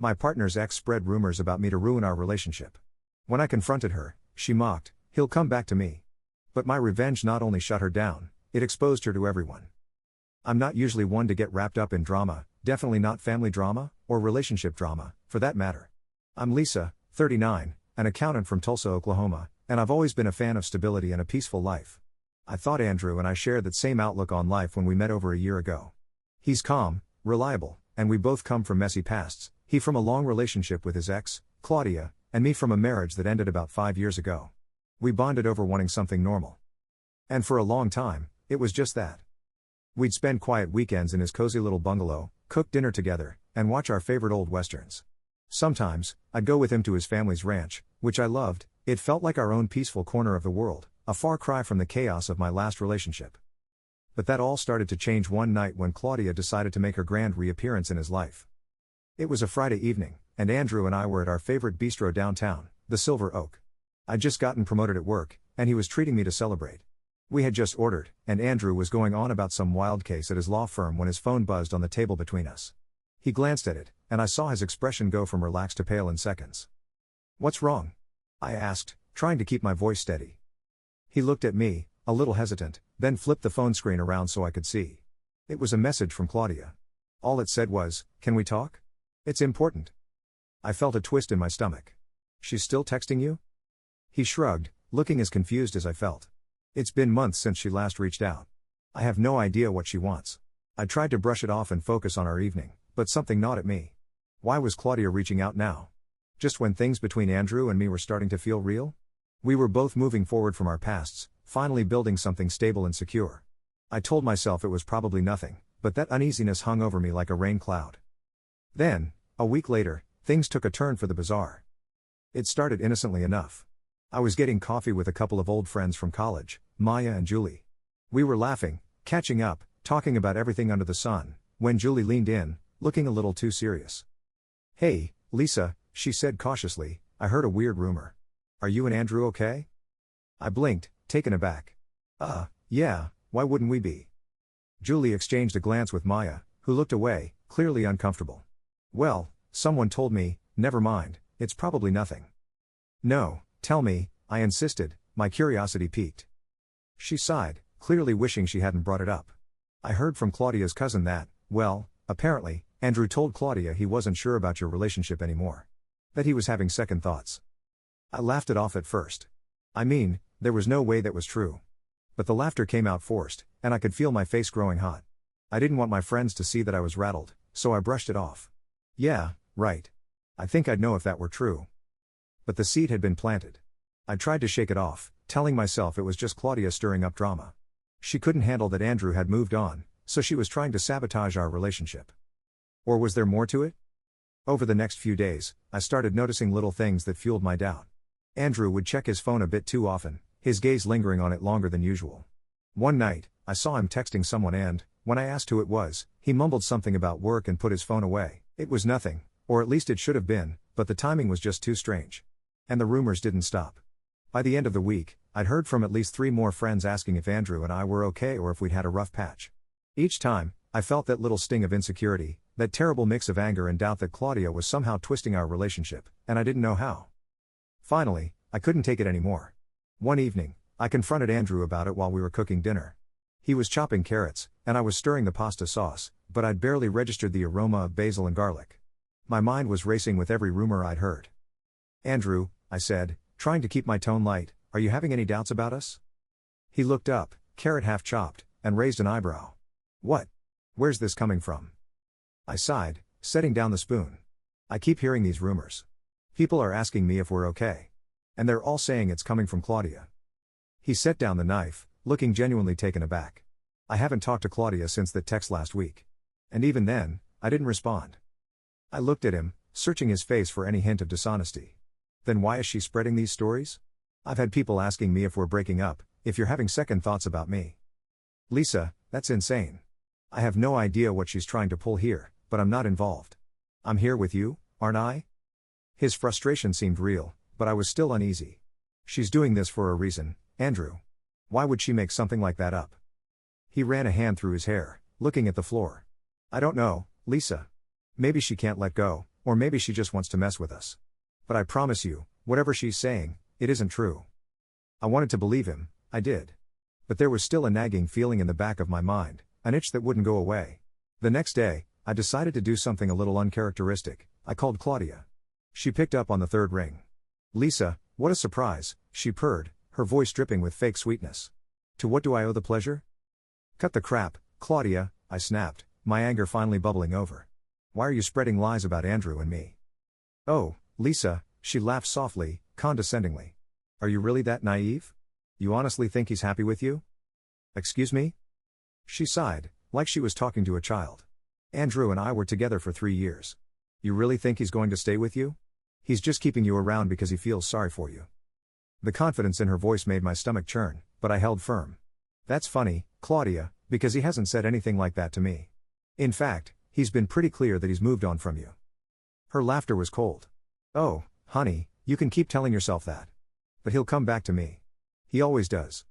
My partner's ex spread rumors about me to ruin our relationship. When I confronted her, she mocked, "He'll come back to me." But my revenge not only shut her down, it exposed her to everyone. I'm not usually one to get wrapped up in drama, definitely not family drama, or relationship drama, for that matter. I'm Lisa, 39, an accountant from Tulsa, Oklahoma, and I've always been a fan of stability and a peaceful life. I thought Andrew and I shared that same outlook on life when we met over a year ago. He's calm, reliable, and we both come from messy pasts, he from a long relationship with his ex, Claudia, and me from a marriage that ended about 5 years ago. We bonded over wanting something normal. And for a long time, it was just that. We'd spend quiet weekends in his cozy little bungalow, cook dinner together, and watch our favorite old westerns. Sometimes, I'd go with him to his family's ranch, which I loved. It felt like our own peaceful corner of the world, a far cry from the chaos of my last relationship. But that all started to change one night when Claudia decided to make her grand reappearance in his life. It was a Friday evening, and Andrew and I were at our favorite bistro downtown, the Silver Oak. I'd just gotten promoted at work, and he was treating me to celebrate. We had just ordered, and Andrew was going on about some wild case at his law firm when his phone buzzed on the table between us. He glanced at it, and I saw his expression go from relaxed to pale in seconds. "What's wrong?" I asked, trying to keep my voice steady. He looked at me, a little hesitant, then flipped the phone screen around so I could see. It was a message from Claudia. All it said was, "Can we talk? It's important." I felt a twist in my stomach. "She's still texting you?" He shrugged, looking as confused as I felt. "It's been months since she last reached out. I have no idea what she wants." I tried to brush it off and focus on our evening, but something gnawed at me. Why was Claudia reaching out now? Just when things between Andrew and me were starting to feel real? We were both moving forward from our pasts, finally building something stable and secure. I told myself it was probably nothing, but that uneasiness hung over me like a rain cloud. Then, a week later, things took a turn for the bizarre. It started innocently enough. I was getting coffee with a couple of old friends from college, Maya and Julie. We were laughing, catching up, talking about everything under the sun, when Julie leaned in, looking a little too serious. "Hey, Lisa," she said cautiously, "I heard a weird rumor. Are you and Andrew okay?" I blinked, taken aback. Yeah, why wouldn't we be?" Julie exchanged a glance with Maya, who looked away, clearly uncomfortable. "Well, someone told me, never mind, it's probably nothing." "No, tell me," I insisted, my curiosity piqued. She sighed, clearly wishing she hadn't brought it up. "I heard from Claudia's cousin that, well, apparently, Andrew told Claudia he wasn't sure about your relationship anymore. That he was having second thoughts." I laughed it off at first. I mean, there was no way that was true. But the laughter came out forced, and I could feel my face growing hot. I didn't want my friends to see that I was rattled, so I brushed it off. "Yeah, right. I think I'd know if that were true." But the seed had been planted. I tried to shake it off, telling myself it was just Claudia stirring up drama. She couldn't handle that Andrew had moved on, so she was trying to sabotage our relationship. Or was there more to it? Over the next few days, I started noticing little things that fueled my doubt. Andrew would check his phone a bit too often, his gaze lingering on it longer than usual. One night, I saw him texting someone and, when I asked who it was, he mumbled something about work and put his phone away. It was nothing, or at least it should have been, but the timing was just too strange. And the rumors didn't stop. By the end of the week, I'd heard from at least 3 more friends asking if Andrew and I were okay or if we'd had a rough patch. Each time, I felt that little sting of insecurity, that terrible mix of anger and doubt that Claudia was somehow twisting our relationship, and I didn't know how. Finally, I couldn't take it anymore. One evening, I confronted Andrew about it while we were cooking dinner. He was chopping carrots, and I was stirring the pasta sauce, but I'd barely registered the aroma of basil and garlic. My mind was racing with every rumor I'd heard. "Andrew," I said, trying to keep my tone light, "are you having any doubts about us?" He looked up, carrot half chopped, and raised an eyebrow. "What? Where's this coming from?" I sighed, setting down the spoon. "I keep hearing these rumors. People are asking me if we're okay. And they're all saying it's coming from Claudia." He set down the knife, looking genuinely taken aback. "I haven't talked to Claudia since that text last week. And even then, I didn't respond." I looked at him, searching his face for any hint of dishonesty. "Then why is she spreading these stories? I've had people asking me if we're breaking up, if you're having second thoughts about me." "Lisa, that's insane. I have no idea what she's trying to pull here, but I'm not involved. I'm here with you, aren't I?" His frustration seemed real, but I was still uneasy. "She's doing this for a reason, Andrew. Why would she make something like that up?" He ran a hand through his hair, looking at the floor. "I don't know, Lisa. Maybe she can't let go, or maybe she just wants to mess with us. But I promise you, whatever she's saying, it isn't true. I wanted to believe him, I did. But there was still a nagging feeling in the back of my mind, an itch that wouldn't go away. The next day, I decided to do something a little uncharacteristic. I called Claudia. She picked up on the third ring. "Lisa, what a surprise," she purred, her voice dripping with fake sweetness. "To what do I owe the pleasure?" "Cut the crap, Claudia," I snapped, my anger finally bubbling over. "Why are you spreading lies about Andrew and me?" "Oh, Lisa," she laughed softly, condescendingly. "Are you really that naive? You honestly think he's happy with you?" "Excuse me?" She sighed, like she was talking to a child. "Andrew and I were together for 3 years. You really think he's going to stay with you? He's just keeping you around because he feels sorry for you." The confidence in her voice made my stomach churn, but I held firm. "That's funny, Claudia, because he hasn't said anything like that to me. In fact, he's been pretty clear that he's moved on from you." Her laughter was cold. "Oh, honey, you can keep telling yourself that. But he'll come back to me. He always does."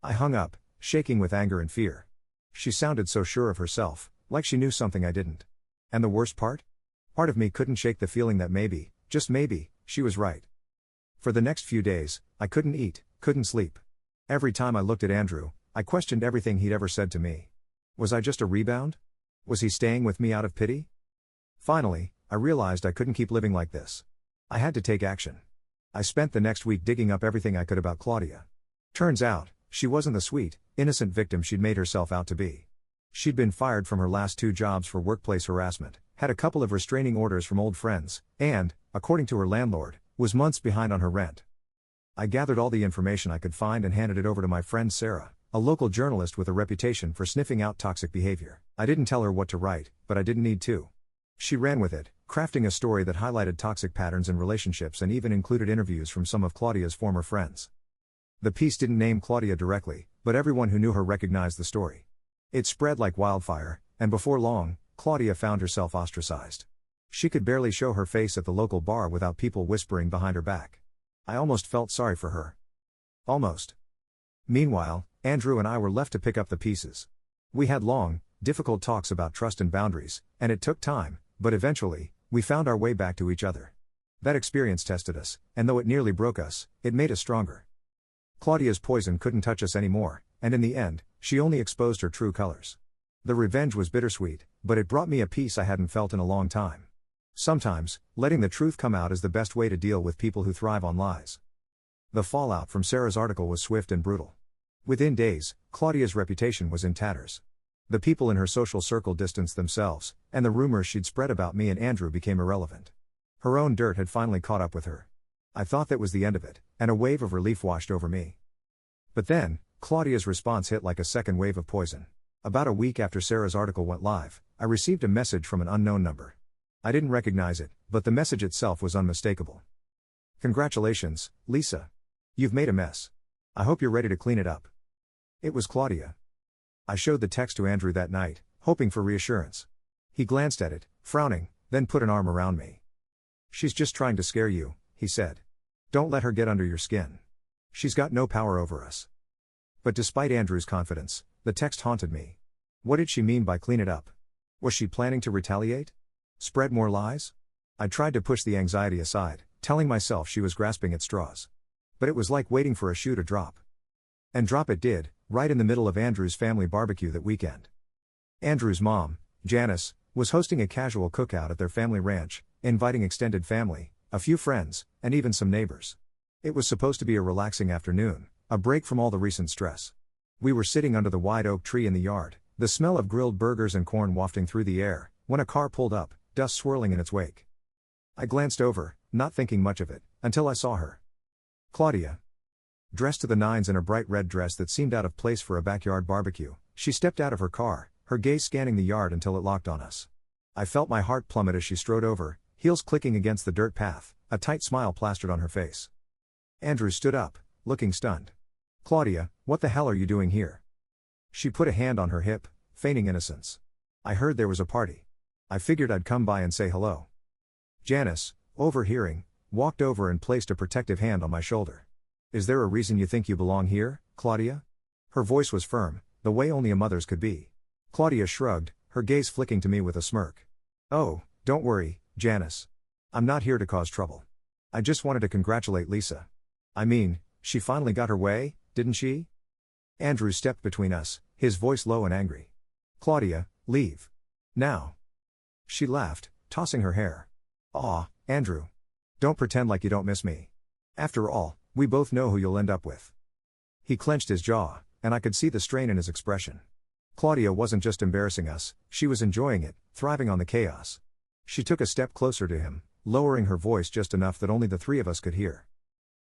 I hung up, shaking with anger and fear. She sounded so sure of herself, like she knew something I didn't. And the worst part? Part of me couldn't shake the feeling that maybe, just maybe, she was right. For the next few days, I couldn't eat, couldn't sleep. Every time I looked at Andrew, I questioned everything he'd ever said to me. Was I just a rebound? Was he staying with me out of pity? Finally, I realized I couldn't keep living like this. I had to take action. I spent the next week digging up everything I could about Claudia. Turns out, she wasn't the sweet, innocent victim she'd made herself out to be. She'd been fired from her last 2 jobs for workplace harassment, had a couple of restraining orders from old friends, and, according to her landlord, was months behind on her rent. I gathered all the information I could find and handed it over to my friend Sarah, a local journalist with a reputation for sniffing out toxic behavior. I didn't tell her what to write, but I didn't need to. She ran with it, crafting a story that highlighted toxic patterns in relationships and even included interviews from some of Claudia's former friends. The piece didn't name Claudia directly, but everyone who knew her recognized the story. It spread like wildfire, and before long, Claudia found herself ostracized. She could barely show her face at the local bar without people whispering behind her back. I almost felt sorry for her. Almost. Meanwhile, Andrew and I were left to pick up the pieces. We had long, difficult talks about trust and boundaries, and it took time, but eventually, we found our way back to each other. That experience tested us, and though it nearly broke us, it made us stronger. Claudia's poison couldn't touch us anymore, and in the end, she only exposed her true colors. The revenge was bittersweet, but it brought me a peace I hadn't felt in a long time. Sometimes, letting the truth come out is the best way to deal with people who thrive on lies. The fallout from Sarah's article was swift and brutal. Within days, Claudia's reputation was in tatters. The people in her social circle distanced themselves, and the rumors she'd spread about me and Andrew became irrelevant. Her own dirt had finally caught up with her. I thought that was the end of it, and a wave of relief washed over me. But then, Claudia's response hit like a second wave of poison. About a week after Sarah's article went live, I received a message from an unknown number. I didn't recognize it, but the message itself was unmistakable. "Congratulations, Lisa. You've made a mess. I hope you're ready to clean it up." It was Claudia. I showed the text to Andrew that night, hoping for reassurance. He glanced at it, frowning, then put an arm around me. "She's just trying to scare you," he said. "Don't let her get under your skin. She's got no power over us." But despite Andrew's confidence, the text haunted me. What did she mean by clean it up? Was she planning to retaliate? Spread more lies? I tried to push the anxiety aside, telling myself she was grasping at straws. But it was like waiting for a shoe to drop. And drop it did, right in the middle of Andrew's family barbecue that weekend. Andrew's mom, Janice, was hosting a casual cookout at their family ranch, inviting extended family, a few friends, and even some neighbors. It was supposed to be a relaxing afternoon, a break from all the recent stress. We were sitting under the wide oak tree in the yard, the smell of grilled burgers and corn wafting through the air, when a car pulled up, dust swirling in its wake. I glanced over, not thinking much of it, until I saw her. Claudia. Dressed to the nines in a bright red dress that seemed out of place for a backyard barbecue, she stepped out of her car, her gaze scanning the yard until it locked on us. I felt my heart plummet as she strode over, heels clicking against the dirt path, a tight smile plastered on her face. Andrew stood up, looking stunned. "Claudia, what the hell are you doing here?" She put a hand on her hip, feigning innocence. "I heard there was a party. I figured I'd come by and say hello." Janice, overhearing, walked over and placed a protective hand on my shoulder. "Is there a reason you think you belong here, Claudia?" Her voice was firm, the way only a mother's could be. Claudia shrugged, her gaze flicking to me with a smirk. "Oh, don't worry, Janice. I'm not here to cause trouble. I just wanted to congratulate Lisa. I mean, she finally got her way, didn't she? Andrew stepped between us, his voice low and angry. Claudia, leave. Now. She laughed, tossing her hair. Aw, Andrew. Don't pretend like you don't miss me. After all, we both know who you'll end up with. He clenched his jaw, and I could see the strain in his expression. Claudia wasn't just embarrassing us, she was enjoying it, thriving on the chaos. She took a step closer to him, lowering her voice just enough that only the three of us could hear.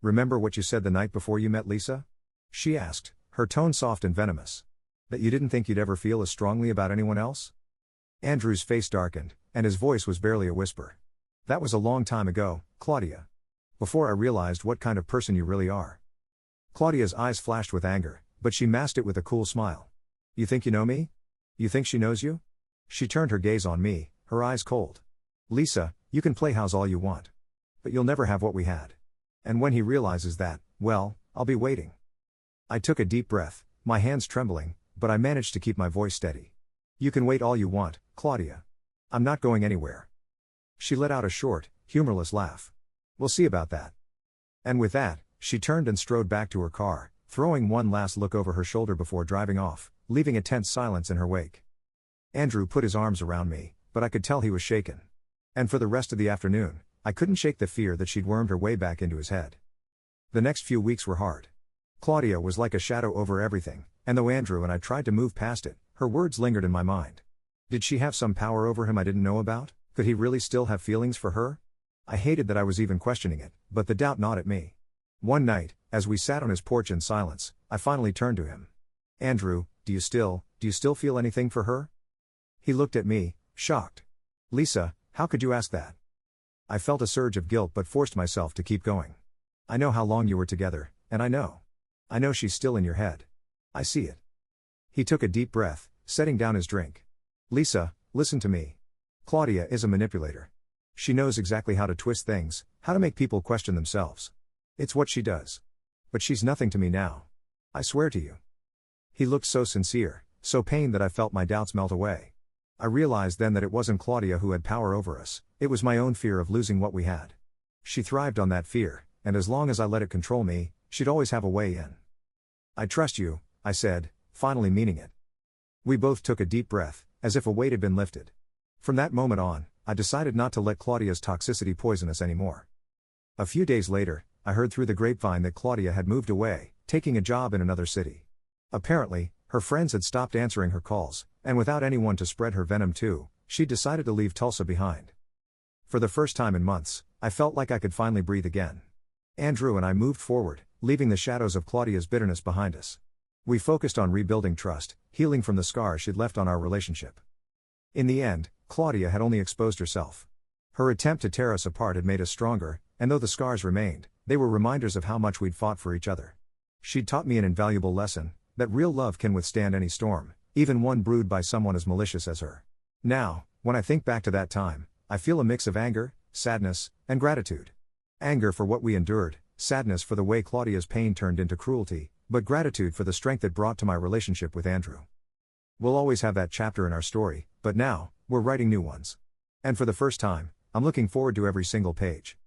Remember what you said the night before you met Lisa? She asked, her tone soft and venomous. That you didn't think you'd ever feel as strongly about anyone else? Andrew's face darkened, and his voice was barely a whisper. That was a long time ago, Claudia. Before I realized what kind of person you really are. Claudia's eyes flashed with anger, but she masked it with a cool smile. You think you know me? You think she knows you? She turned her gaze on me, her eyes cold. Lisa, you can play house all you want. But you'll never have what we had. And when he realizes that, well, I'll be waiting. I took a deep breath, my hands trembling, but I managed to keep my voice steady. You can wait all you want, Claudia. I'm not going anywhere. She let out a short, humorless laugh. We'll see about that. And with that, she turned and strode back to her car, throwing one last look over her shoulder before driving off, leaving a tense silence in her wake. Andrew put his arms around me, but I could tell he was shaken. And for the rest of the afternoon, I couldn't shake the fear that she'd wormed her way back into his head. The next few weeks were hard. Claudia was like a shadow over everything, and though Andrew and I tried to move past it, her words lingered in my mind. Did she have some power over him I didn't know about? Could he really still have feelings for her? I hated that I was even questioning it, but the doubt gnawed at me. One night, as we sat on his porch in silence, I finally turned to him. Andrew, do you still feel anything for her? He looked at me, shocked. Lisa, how could you ask that? I felt a surge of guilt but forced myself to keep going. I know how long you were together, and I know she's still in your head. I see it. He took a deep breath, setting down his drink. Lisa, listen to me. Claudia is a manipulator. She knows exactly how to twist things, how to make people question themselves. It's what she does. But she's nothing to me now. I swear to you. He looked so sincere, so pained that I felt my doubts melt away. I realized then that it wasn't Claudia who had power over us, it was my own fear of losing what we had. She thrived on that fear, and as long as I let it control me, she'd always have a way in. I trust you, I said, finally meaning it. We both took a deep breath, as if a weight had been lifted. From that moment on, I decided not to let Claudia's toxicity poison us anymore. A few days later, I heard through the grapevine that Claudia had moved away, taking a job in another city. Apparently, her friends had stopped answering her calls, and without anyone to spread her venom to, she decided to leave Tulsa behind. For the first time in months, I felt like I could finally breathe again. Andrew and I moved forward, leaving the shadows of Claudia's bitterness behind us. We focused on rebuilding trust, healing from the scars she'd left on our relationship. In the end, Claudia had only exposed herself. Her attempt to tear us apart had made us stronger, and though the scars remained, they were reminders of how much we'd fought for each other. She'd taught me an invaluable lesson, that real love can withstand any storm, even one brewed by someone as malicious as her. Now, when I think back to that time, I feel a mix of anger, sadness, and gratitude. Anger for what we endured, sadness for the way Claudia's pain turned into cruelty, but gratitude for the strength it brought to my relationship with Andrew. We'll always have that chapter in our story, but now, we're writing new ones. And for the first time, I'm looking forward to every single page.